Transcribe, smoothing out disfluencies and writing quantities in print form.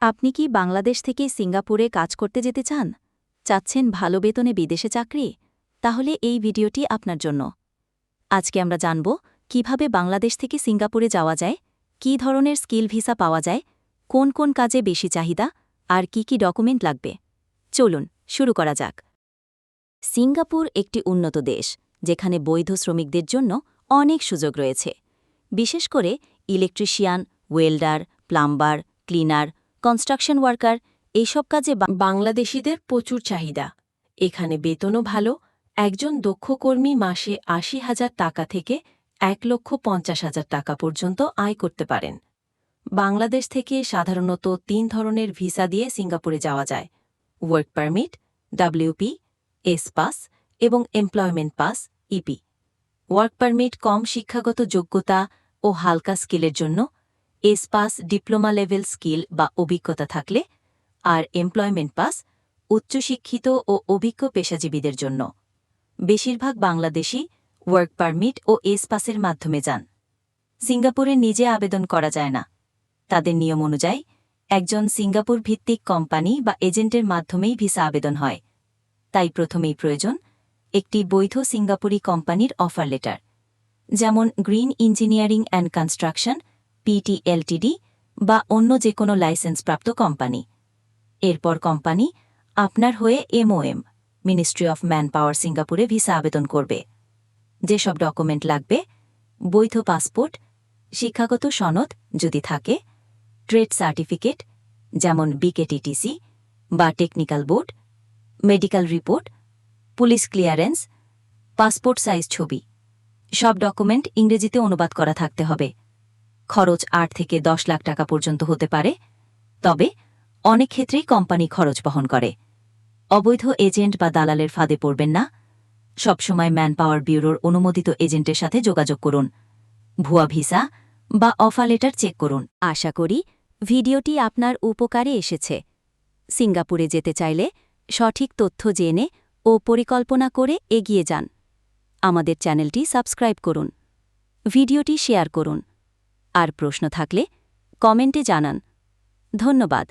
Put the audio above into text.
আপনি কি বাংলাদেশ থেকে সিঙ্গাপুরে কাজ করতে যেতে চান? চাচ্ছেন ভালো বেতনে বিদেশে চাকরি? তাহলে এই ভিডিওটি আপনার জন্য। আজকে আমরা জানব কিভাবে বাংলাদেশ থেকে সিঙ্গাপুরে যাওয়া যায়, কী ধরনের স্কিল ভিসা পাওয়া যায়, কোন কোন কাজে বেশি চাহিদা, আর কি কি ডকুমেন্ট লাগবে। চলুন শুরু করা যাক। সিঙ্গাপুর একটি উন্নত দেশ, যেখানে বৈধ শ্রমিকদের জন্য অনেক সুযোগ রয়েছে। বিশেষ করে electrician, welder, plumber, cleaner, construction worker এইসব কাজে বাংলাদেশিদের প্রচুর চাহিদা। এখানে বেতনও ভালো। একজন দক্ষ কর্মী মাসে ৮০,০০০ টাকা থেকে ১,৫০,০০০ টাকা পর্যন্ত আয় করতে পারেন। বাংলাদেশ থেকে সাধারণত ৩ ধরনের ভিসা দিয়ে সিঙ্গাপুরে যাওয়া যায়: work permit, WP, S pass এবং employment pass, EP. Work permit কম শিক্ষাগত যোগ্যতা ও হালকা স্কিলের জন্য, S pass diploma level skill বা অভিজ্ঞতা থাকলে, আর এমপ্লয়মেন্ট পাস উচ্চশিক্ষিত ও অভিজ্ঞ পেশাজীবীদের জন্য। বেশিরভাগ বাংলাদেশি ওয়ার্ক পারমিট ও এস পাসের মাধ্যমে যান। সিঙ্গাপুরে নিজে আবেদন করা যায় না। তাদের নিয়ম অনুযায়ী একজন সিঙ্গাপুর ভিত্তিক কোম্পানি বা এজেন্টের মাধ্যমেই ভিসা আবেদন হয়। তাই প্রথমেই প্রয়োজন একটি বৈধ সিঙ্গাপুরি কোম্পানির অফার লেটার, যেমন Green Engineering and Construction, PT LTD, বা অন্য যে কোনো লাইসেন্সপ্রাপ্ত কোম্পানি। এরপর কোম্পানি আপনার হয়ে MOM, ministry of man power সিঙ্গাপুরে ভিসা আবেদন করবে। যেসব ডকুমেন্ট লাগবে: বৈধ পাসপোর্ট, শিক্ষাগত সনদ যদি থাকে, ট্রেড সার্টিফিকেট যেমন বিকেটিটিসি বা technical board, medical report, police clearance, passport size ছবি। সব ডকুমেন্ট ইংরেজিতে অনুবাদ করা থাকতে হবে। খরচ ৮ থেকে ১০ লাখ টাকা পর্যন্ত হতে পারে, তবে অনেক ক্ষেত্রেই কোম্পানি খরচ বহন করে। অবৈধ এজেন্ট বা দালালের ফাঁদে পড়বেন না। সবসময় ম্যান পাওয়ার ব্যুরোর অনুমোদিত এজেন্টের সাথে যোগাযোগ করুন। ভুয়া ভিসা বা অফার লেটার চেক করুন। আশা করি ভিডিওটি আপনার উপকারে এসেছে। সিঙ্গাপুরে যেতে চাইলে সঠিক তথ্য জেনে ও পরিকল্পনা করে এগিয়ে যান। আমাদের চ্যানেলটি সাবস্ক্রাইব করুন, ভিডিওটি শেয়ার করুন, আর প্রশ্ন থাকলে কমেন্টে জানান। ধন্যবাদ।